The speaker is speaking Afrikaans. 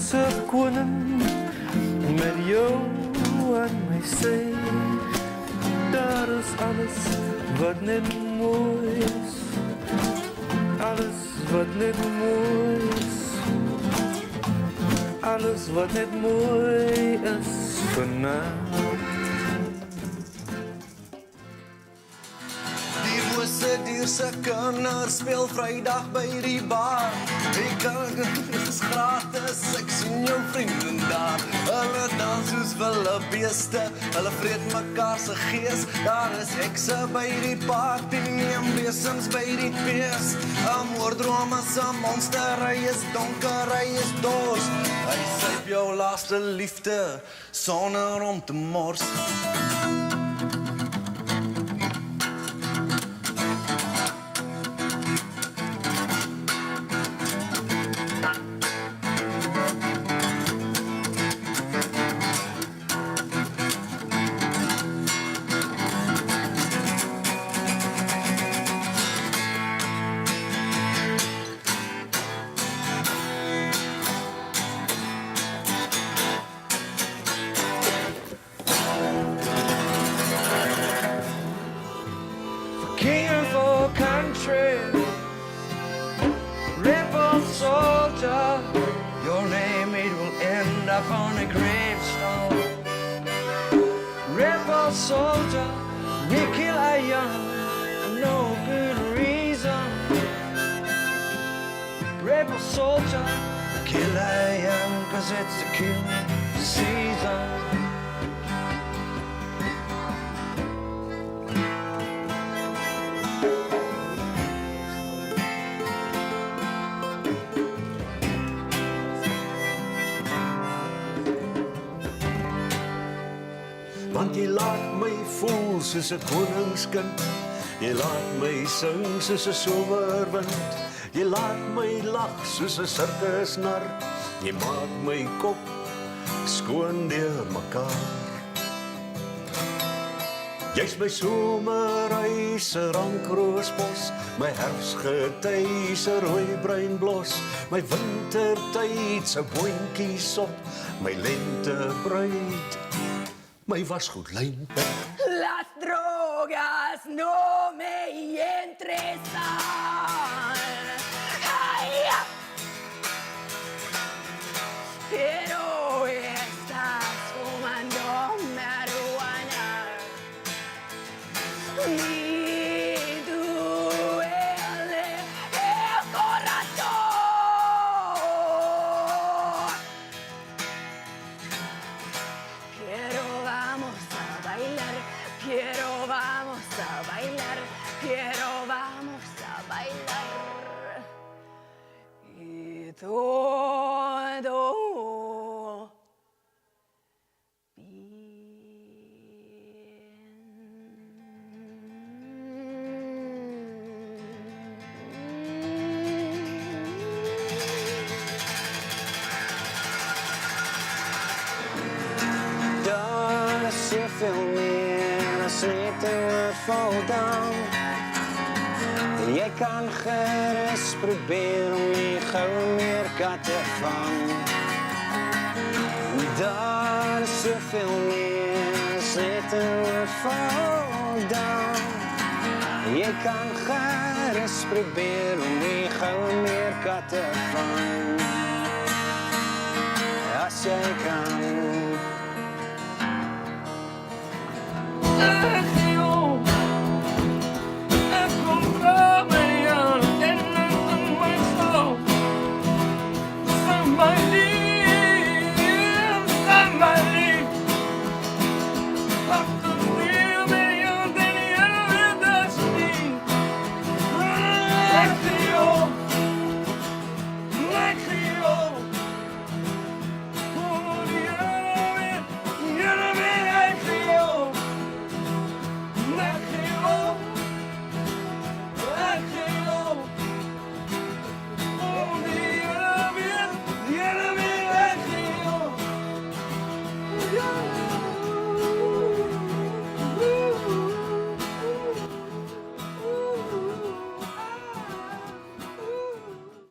se koning met jou aan my sy. Daar is alles wat net mooi is. Alles wat net mooi is. Alles wat net mooi is vanavond. Die bose dierse kinders speel Vrydag by die bar. Die kinders is gratis, ek sien jou vrienden daar. Hulle dans soos wilde beeste, hulle vreet mekaar se gees. Daar is hekse by die party, neem besems by die fees. Moordrome se monsterry is donker, hy is dors. Hy syp jou laaste liefde, sonder om te mors. King of all country, rebel soldier, your name it will end up on a gravestone. Rebel soldier, we kill a young for no good reason. Rebel soldier, kill a young 'cause it's the killing season. Want jy laat my voel soos 'n koningskind. Jy laat my sing soos 'n somerwind. Jy laat my lag soos 'n sirkusnar. Jy maak my kop skoon deur mekaar. Jy's my somerhuis se rankroosbos, my herfsgety se rooi bruin blos, my wintertyd se boontjie sop, my lentebruid, my wasgoed lente. Las drogas no me interesan. Ay, pero estás fumando marihuana. Me duele el corazón. Quiero vamos a bailar, quiero vamos a bailar, quiero vamos a bailar. Y todo Daar is veel meer as net 'n val down. Jy kan gerus probeer om nie gou meer katte vang. Daar is veel meer as net 'n val down. Jy kan gerus probeer om nie gou meer katte vang. As jy kan.